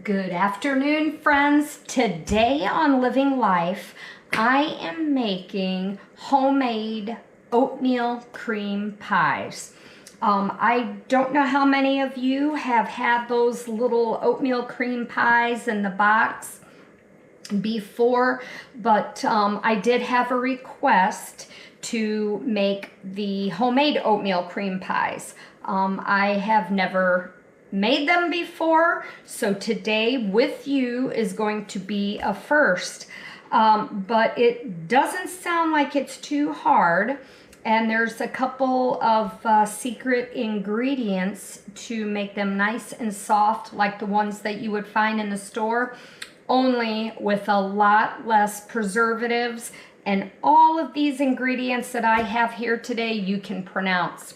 Good afternoon, friends. Today on Living Life, I am making homemade oatmeal cream pies. I don't know how many of you have had those little oatmeal cream pies in the box before, but I did have a request to make the homemade oatmeal cream pies. I have never made them before, so today with you is going to be a first. But it doesn't sound like it's too hard, and there's a couple of secret ingredients to make them nice and soft like the ones that you would find in the store, only with a lot less preservatives. And all of these ingredients that I have here today you can pronounce.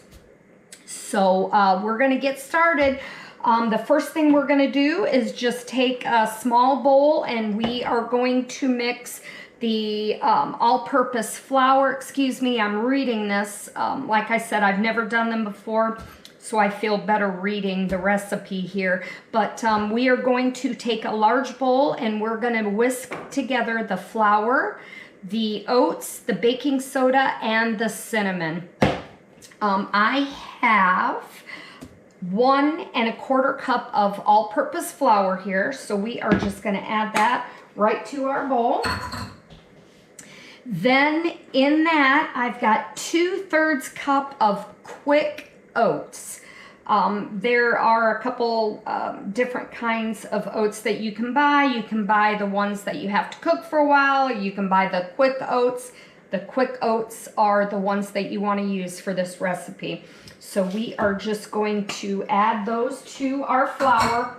So we're going to get started. The first thing we're going to do is just take a small bowl, and we are going to mix the all-purpose flour. Excuse me, I'm reading this. Like I said, I've never done them before, so I feel better reading the recipe here. But we are going to take a large bowl, and we're going to whisk together the flour, the oats, the baking soda, and the cinnamon. I have 1 1/4 cup of all-purpose flour here, so we are just going to add that right to our bowl. Then in that, I've got 2/3 cup of quick oats. There are a couple different kinds of oats that you can buy. You can buy the ones that you have to cook for a while. You can buy the quick oats. The quick oats are the ones that you want to use for this recipe. So we are just going to add those to our flour.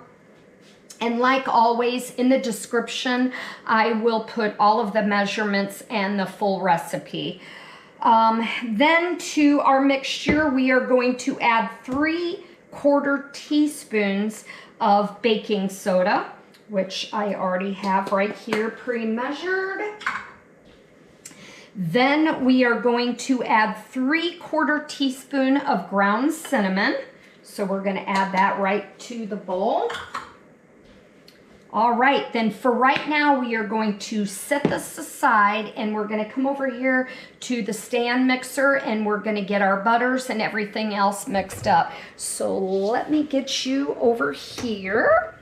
And like always, in the description, I will put all of the measurements and the full recipe. Then to our mixture, we are going to add 3/4 teaspoons of baking soda, which I already have right here pre-measured. Then we are going to add 3/4 teaspoon of ground cinnamon. So we're going to add that right to the bowl. All right, then for right now, we are going to set this aside, and we're going to come over here to the stand mixer, and we're going to get our butters and everything else mixed up. So let me get you over here.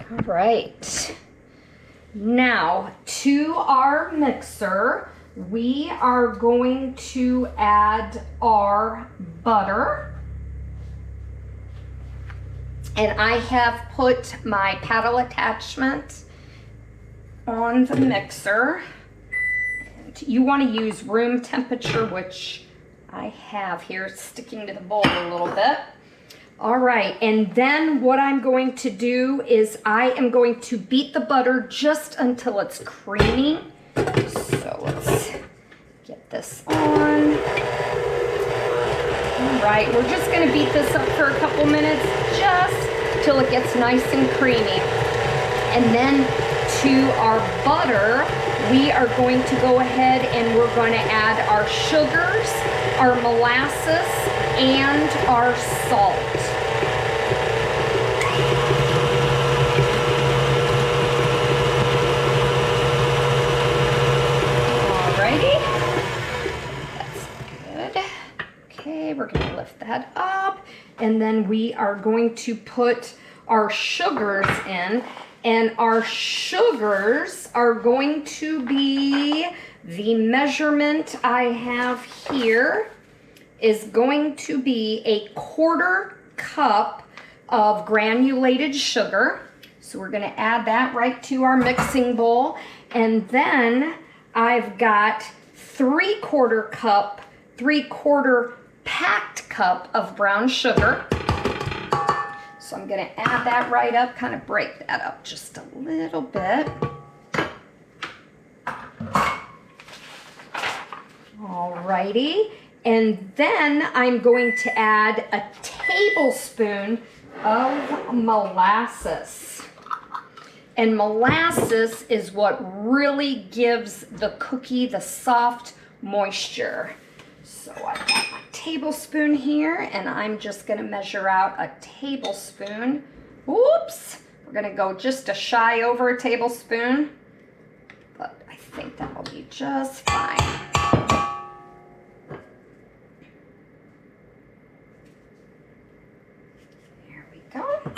All right. Now, to our mixer, we are going to add our butter. And I have put my paddle attachment on the mixer. And you want to use room temperature, which I have here. It's sticking to the bowl a little bit. All right, and then what I'm going to do is I am going to beat the butter just until it's creamy. So let's get this on. All right, we're just going to beat this up for a couple minutes just till it gets nice and creamy. And then to our butter, we are going to go ahead and we're going to add our sugars, our molasses, and our salt. Alrighty, that's good. Okay, we're going to lift that up, and then we are going to put our sugars in, and our sugars are going to be, the measurement I have here is going to be 1/4 cup of granulated sugar. So we're going to add that right to our mixing bowl, and then I've got 3/4 cup, 3/4 packed cup of brown sugar. So I'm going to add that right up, kind of break that up just a little bit. Alrighty, and then I'm going to add a tablespoon of molasses. And molasses is what really gives the cookie the soft moisture. So I've got my tablespoon here, and I'm just gonna measure out a tablespoon. Oops, we're gonna go just a shy over a tablespoon, but I think that will be just fine. There we go. All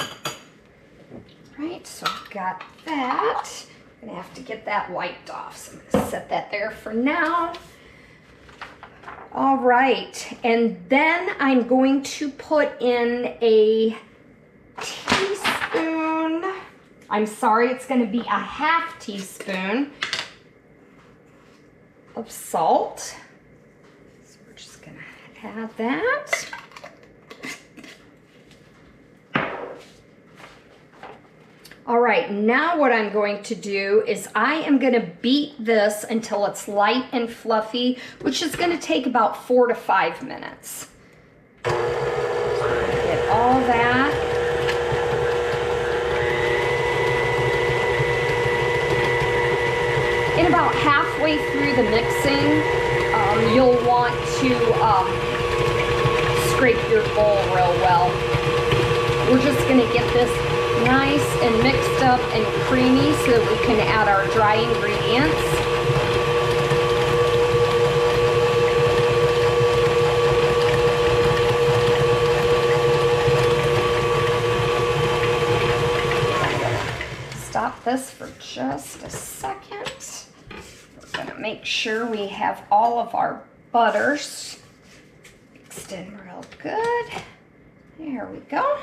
right, so I've got that. I'm gonna have to get that wiped off, so I'm gonna set that there for now. All right, and then I'm going to put in a teaspoon. I'm sorry, it's going to be a half teaspoon of salt. So we're just going to add that. All right, now what I'm going to do is I am going to beat this until it's light and fluffy, which is going to take about 4 to 5 minutes. Get all that. And about halfway through the mixing, you'll want to scrape your bowl real well. We're just going to get this nice and mixed up and creamy so that we can add our dry ingredients. Stop this for just a second. We're going to make sure we have all of our butters mixed in real good. There we go.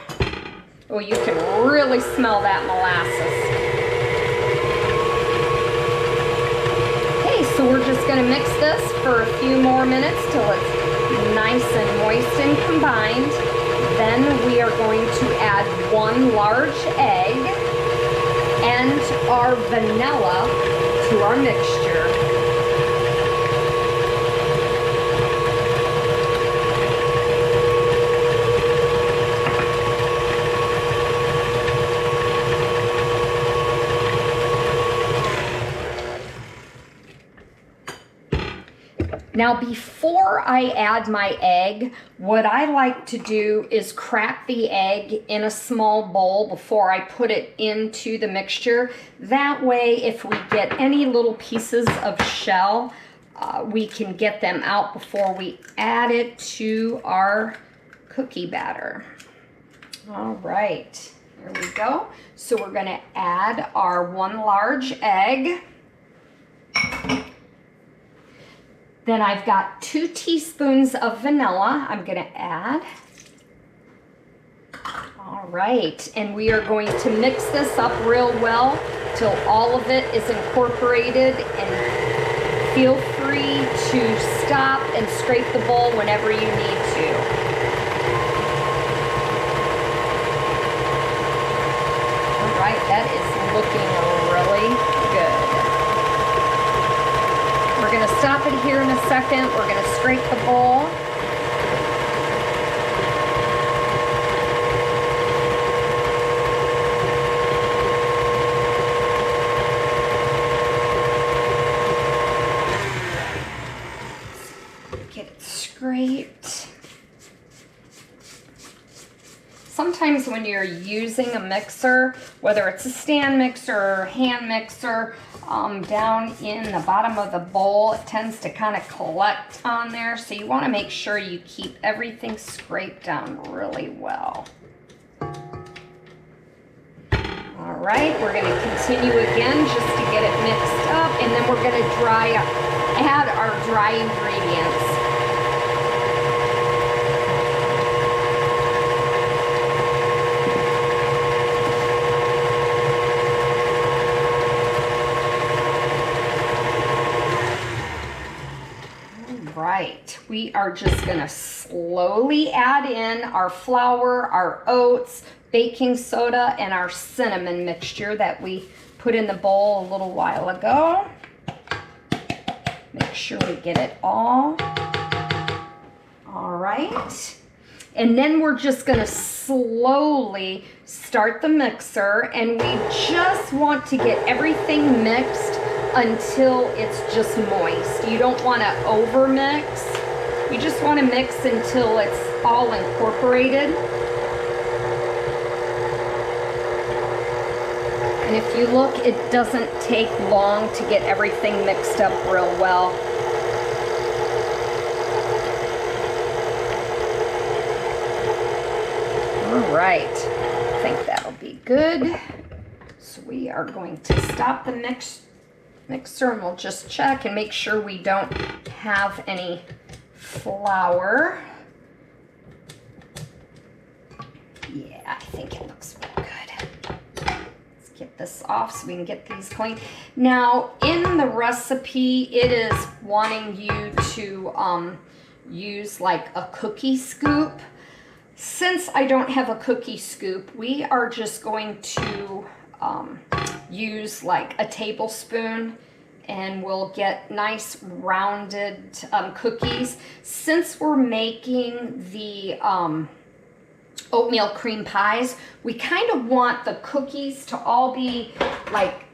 Oh, you can really smell that molasses. Okay, so we're just going to mix this for a few more minutes till it's nice and moist and combined. Then we are going to add 1 large egg and our vanilla to our mixture. Now, before I add my egg, what I like to do is crack the egg in a small bowl before I put it into the mixture. That way, if we get any little pieces of shell, we can get them out before we add it to our cookie batter. All right, here we go. So we're going to add our 1 large egg. Then I've got 2 teaspoons of vanilla I'm going to add. All right, and we are going to mix this up real well till all of it is incorporated, and feel free to stop and scrape the bowl whenever you need to. All right, that is looking really good. We're going to stop it here in a second. We're going to scrape the bowl. Get it scraped. Sometimes when you're using a mixer, whether it's a stand mixer or hand mixer, down in the bottom of the bowl, it tends to kind of collect on there. So you want to make sure you keep everything scraped down really well. All right, we're going to continue again just to get it mixed up, and then we're going to add our dry ingredients. Right, we are just going to slowly add in our flour, our oats, baking soda, and our cinnamon mixture that we put in the bowl a little while ago. Make sure we get it all. All right, and then we're just going to slowly start the mixer, and we just want to get everything mixed until it's just moist. You don't want to over mix. You just want to mix until it's all incorporated. And if you look, it doesn't take long to get everything mixed up real well. All right, I think that'll be good. So we are going to stop the mixer and we'll just check and make sure we don't have any flour. Yeah, I think it looks real good. Let's get this off so we can get these clean. Now, in the recipe, it is wanting you to use like a cookie scoop. Since I don't have a cookie scoop, we are just going to use like a tablespoon and we'll get nice rounded cookies. Since we're making the oatmeal cream pies, we kind of want the cookies to all be like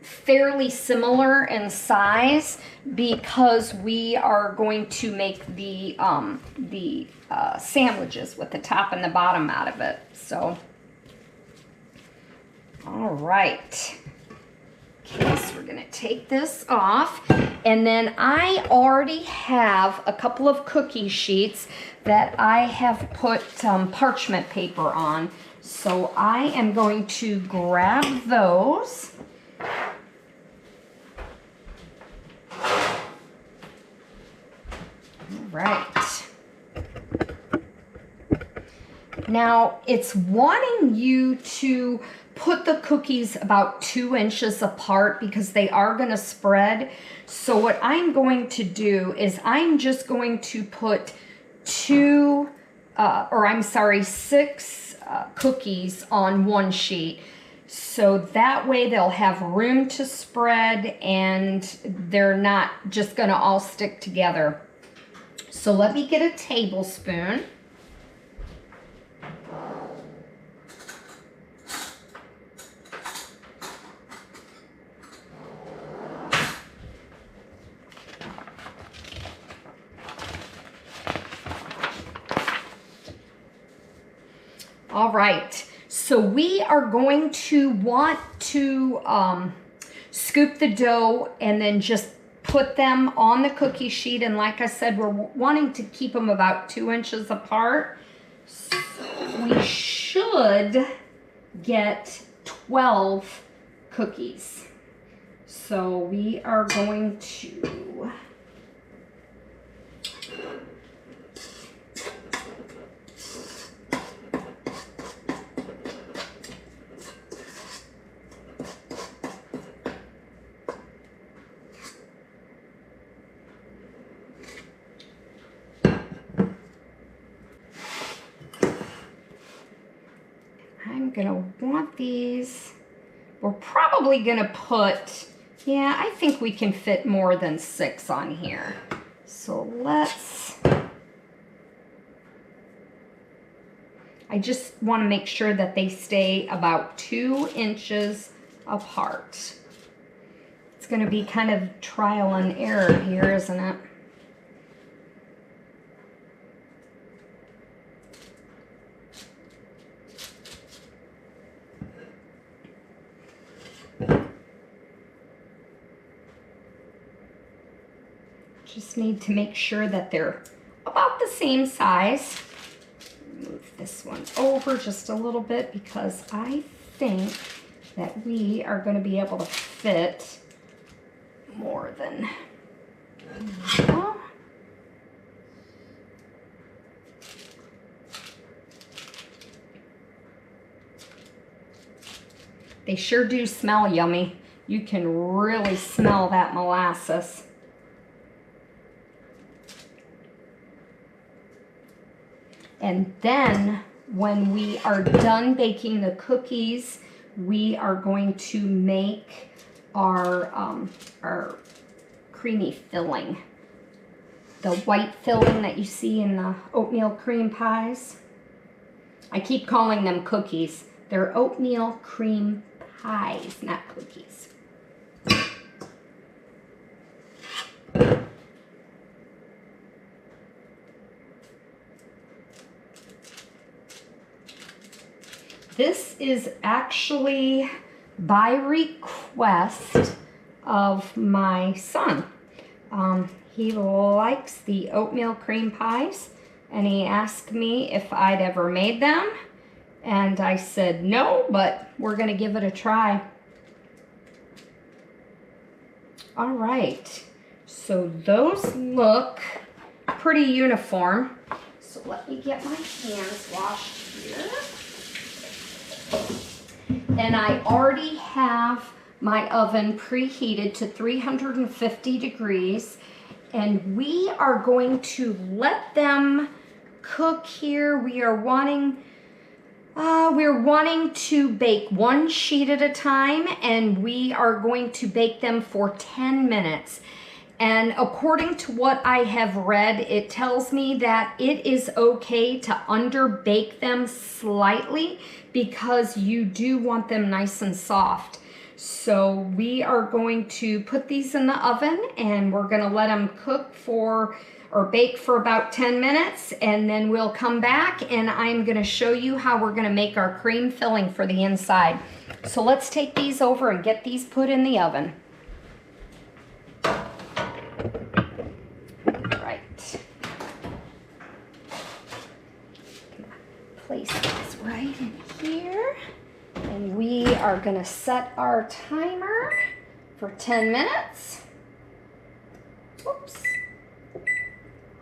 fairly similar in size because we are going to make the sandwiches with the top and the bottom out of it. So, all right. Okay, so we're gonna take this off, and then I already have a couple of cookie sheets that I have put parchment paper on. So I am going to grab those. All right. Now it's wanting you to put the cookies about 2 inches apart because they are going to spread. So what I'm going to do is I'm just going to put 6 cookies on one sheet. So that way they'll have room to spread and they're not just going to all stick together. So let me get a tablespoon. All right, so we are going to want to scoop the dough and then just put them on the cookie sheet. And like I said, we're wanting to keep them about 2 inches apart. So we should get 12 cookies. So we are going to... I'm gonna want these. We're probably gonna put, yeah, I think we can fit more than 6 on here. So let's, I just wanna make sure that they stay about 2 inches apart. It's gonna be kind of trial and error here, isn't it? Just need to make sure that they're about the same size. Move this one over just a little bit because I think that we are going to be able to fit more than... They sure do smell yummy. You can really smell that molasses. And then when we are done baking the cookies, we are going to make our creamy filling. The white filling that you see in the oatmeal cream pies. I keep calling them cookies. They're oatmeal cream pies, not cookies. This is actually by request of my son. He likes the oatmeal cream pies, and he asked me if I'd ever made them, and I said no, but we're gonna give it a try. All right, so those look pretty uniform. So let me get my hands washed here. And I already have my oven preheated to 350 degrees, and we are going to let them cook here. We're wanting to bake one sheet at a time, and we are going to bake them for 10 minutes. And according to what I have read, it tells me that it is okay to underbake them slightly because you do want them nice and soft. So we are going to put these in the oven, and we're going to let them cook for or bake for about 10 minutes, and then we'll come back and I'm going to show you how we're going to make our cream filling for the inside. So let's take these over and get these put in the oven. Right. Place these right in here. And we are going to set our timer for 10 minutes. Oops.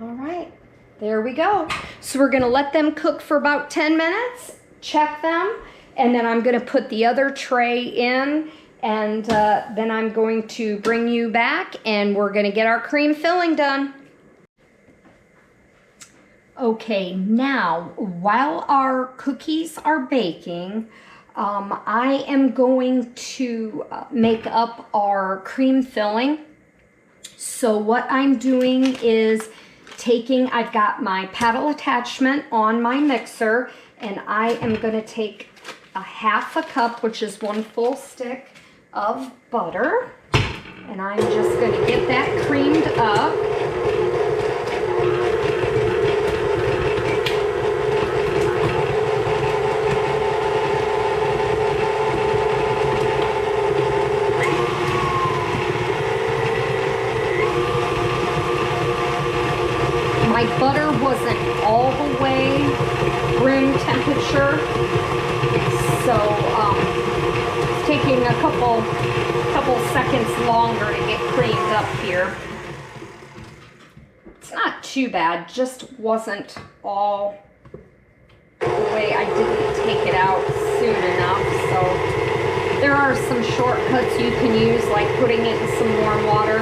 All right, there we go. So we're going to let them cook for about 10 minutes, check them, and then I'm going to put the other tray in, and then I'm going to bring you back, and we're going to get our cream filling done. Okay, now, while our cookies are baking, I am going to make up our cream filling. So what I'm doing is I've got my paddle attachment on my mixer, and I am going to take a half a cup, which is 1 full stick of butter, and I'm just going to get that creamed up. My butter wasn't all the way room temperature, so it's taking a couple seconds longer to get creamed up here. It's not too bad, just wasn't all the way. I didn't take it out soon enough, so there are some shortcuts you can use, like putting it in some warm water,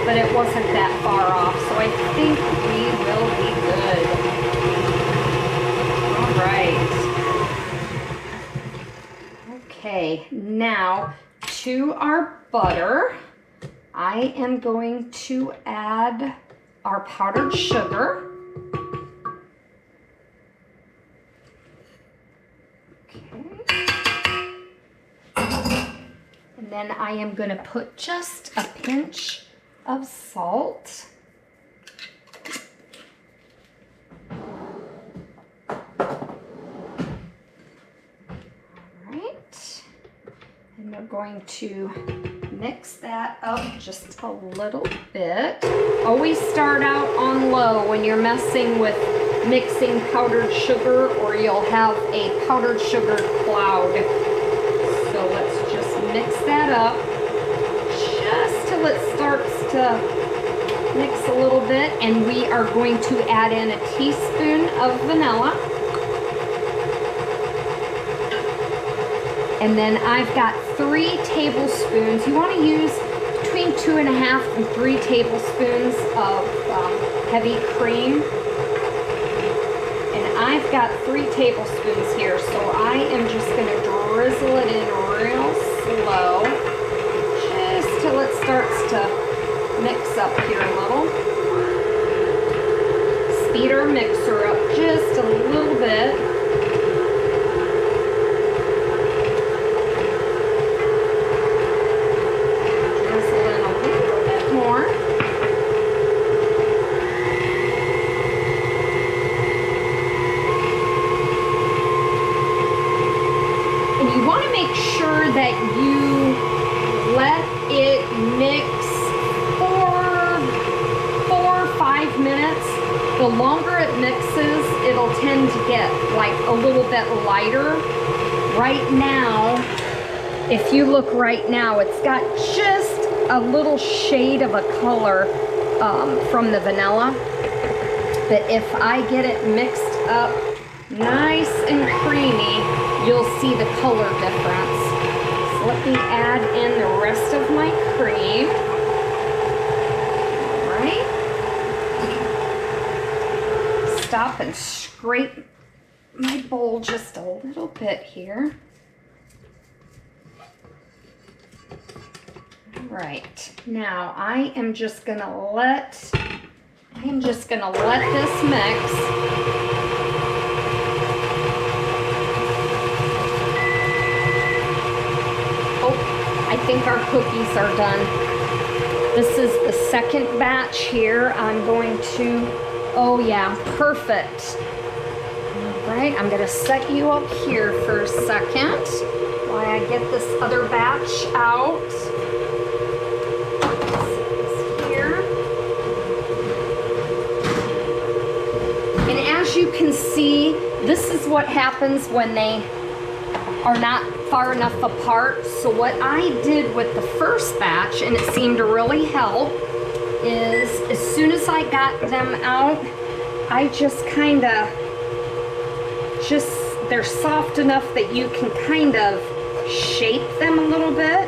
but it wasn't that far off, so I think we will be good. All right. Okay, now to our butter, I am going to add our powdered sugar. And then I am going to put just a pinch of salt. Alright. And we're going to mix that up just a little bit. Always start out on low when you're messing with mixing powdered sugar, or you'll have a powdered sugar cloud. So let's just mix that up just till it starts to mix a little bit, and we are going to add in a teaspoon of vanilla. And then I've got 3 tablespoons. You want to use between 2.5 and 3 tablespoons of heavy cream. And I've got 3 tablespoons here, so I am just going to drizzle it in real slow, just till it starts to mix up here a little. Speed our mixer up just a little bit. Drizzle in a little bit more. make sure that you let it mix for 4 or 5 minutes. The longer it mixes, it'll tend to get like a little bit lighter. Right now, if you look right now, it's got just a little shade of a color from the vanilla. But if I get it mixed up nice and creamy, you'll see the color difference. So let me add in the rest of my cream. All right. Stop and scrape my bowl just a little bit here. All right. Now I am just gonna let this mix. I think our cookies are done. This is the second batch here. I'm going to, oh yeah, perfect. All right, I'm gonna set you up here for a second while I get this other batch out. Here. And as you can see, this is what happens when they are not far enough apart. So what I did with the first batch, and it seemed to really help, is as soon as I got them out, I just kind of, they're soft enough that you can kind of shape them a little bit.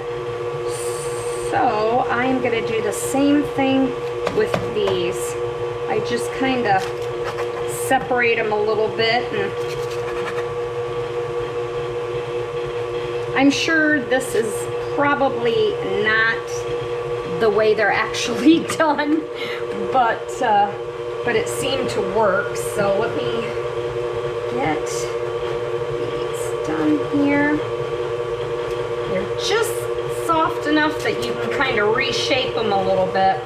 So I'm gonna do the same thing with these. I just kind of separate them a little bit, and I'm sure this is probably not the way they're actually done, but it seemed to work. So let me get these done here. They're just soft enough that you can kind of reshape them a little bit.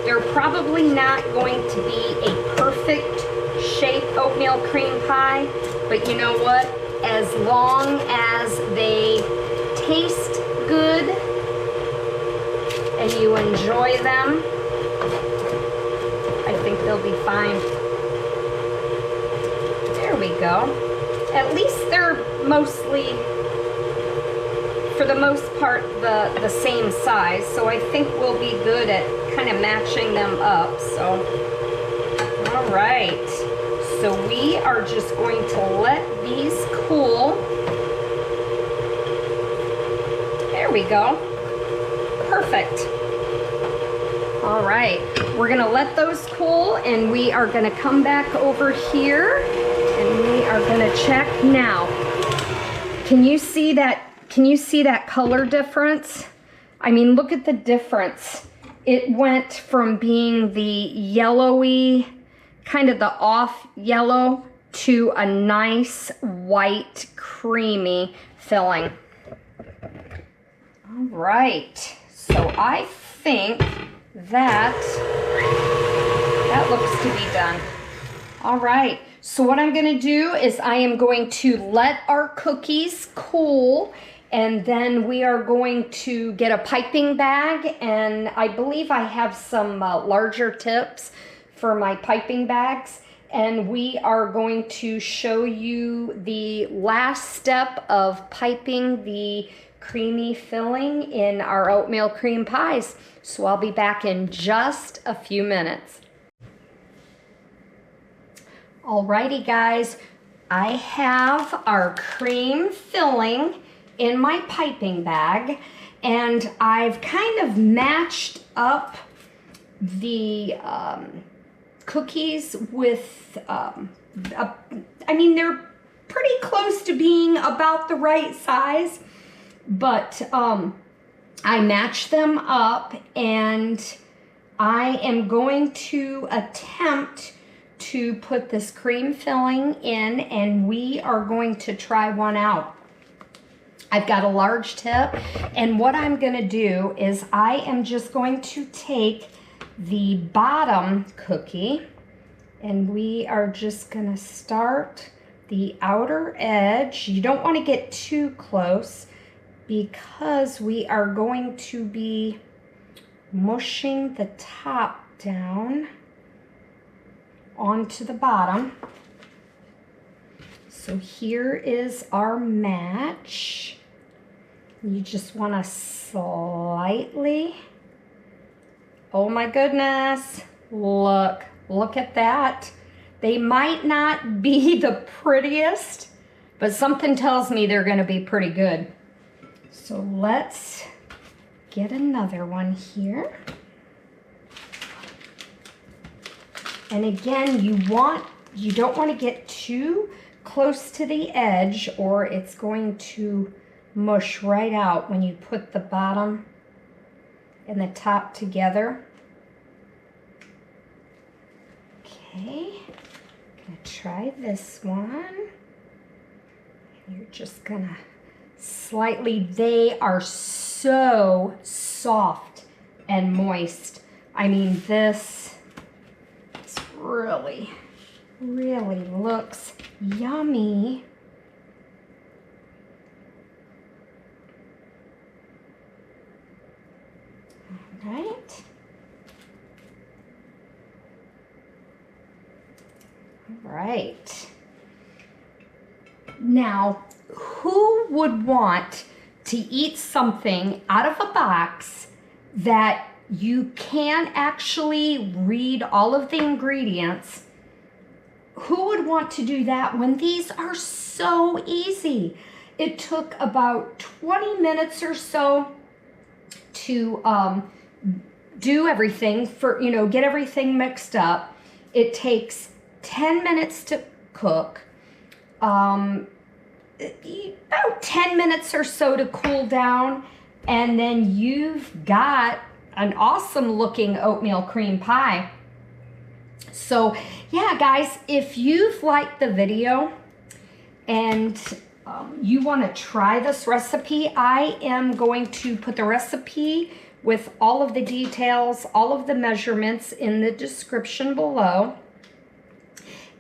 They're probably not going to be a perfect shape oatmeal cream pie, but you know what? As long as they taste good and you enjoy them, I think they'll be fine. There we go. At least they're mostly, for the most part, the same size. So I think we'll be good at kind of matching them up. So, all right. So we are just going to let these cool. There we go. Perfect. All right, we're gonna let those cool, and we are gonna come back over here and we are gonna check now. Can you see that? Can you see that color difference? I mean, look at the difference. It went from being the yellowy, kind of the off yellow, to a nice white creamy filling. All right, so I think that looks to be done. All right, so what I'm gonna do is I am going to let our cookies cool, and then we are going to get a piping bag, and I believe I have some larger tips for my piping bags, and we are going to show you the last step of piping the creamy filling in our oatmeal cream pies. So I'll be back in just a few minutes. Alrighty guys, I have our cream filling in my piping bag, and I've kind of matched up the cookies with, I mean, they're pretty close to being about the right size, but I matched them up, and I am going to attempt to put this cream filling in, and we are going to try one out. I've got a large tip, and what I'm going to do is I am just going to take the bottom cookie, and we are just going to start the outer edge. You don't want to get too close because we are going to be mushing the top down onto the bottom. So here is our match. You just want to slightly, oh my goodness, look at that. They might not be the prettiest, but something tells me they're going to be pretty good. So let's get another one here. And again, you don't want to get too close to the edge or it's going to mush right out when you put the bottom and the top together. Okay, I'm gonna try this one. You're just gonna slightly, they are so soft and moist. I mean, this really looks yummy. All right. All right. Now, who would want to eat something out of a box that you can actually read all of the ingredients? Who would want to do that when these are so easy? It took about 20 minutes or so to do everything for, get everything mixed up. It takes 10 minutes to cook, about 10 minutes or so to cool down, and then you've got an awesome looking oatmeal cream pie. So yeah, guys, if you've liked the video and you want to try this recipe, I am going to put the recipe with all of the details, all of the measurements in the description below.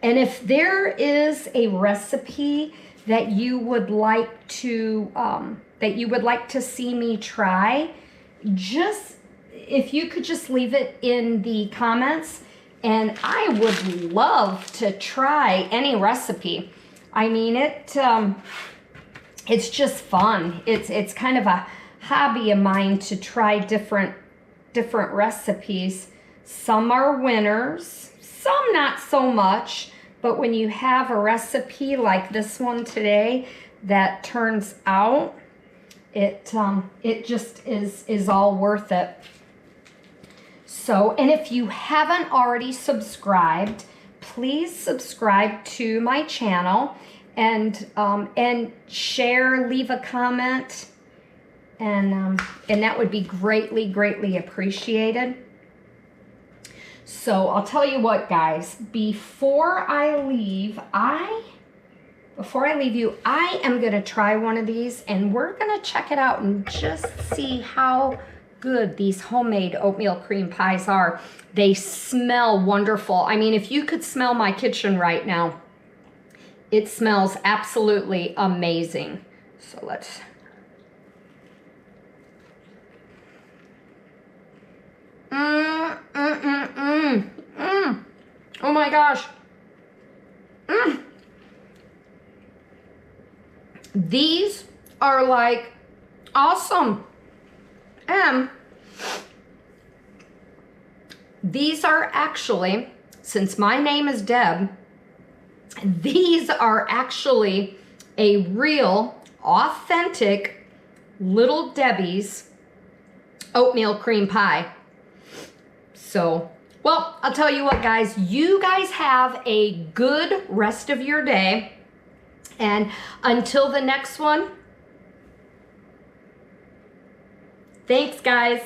And if there is a recipe that you would like to see me try, if you could just leave it in the comments, and I would love to try any recipe. I mean, it's just fun. It's kind of a hobby of mine to try different recipes. Some are winners, some not so much, but when you have a recipe like this one today that turns out, it just is all worth it. So, and if you haven't already subscribed, please subscribe to my channel and share, leave a comment, and that would be greatly appreciated. So I'll tell you what, guys, before I leave you, I am gonna try one of these, and we're gonna check it out and just see how good these homemade oatmeal cream pies are. They smell wonderful. I mean, if you could smell my kitchen right now, it smells absolutely amazing. So let's... Oh my gosh. These are like awesome. And these are actually, since my name is Deb, these are actually a real, authentic Little Debbie's oatmeal cream pie. So, well, I'll tell you what, guys, you guys have a good rest of your day. And until the next one, thanks, guys.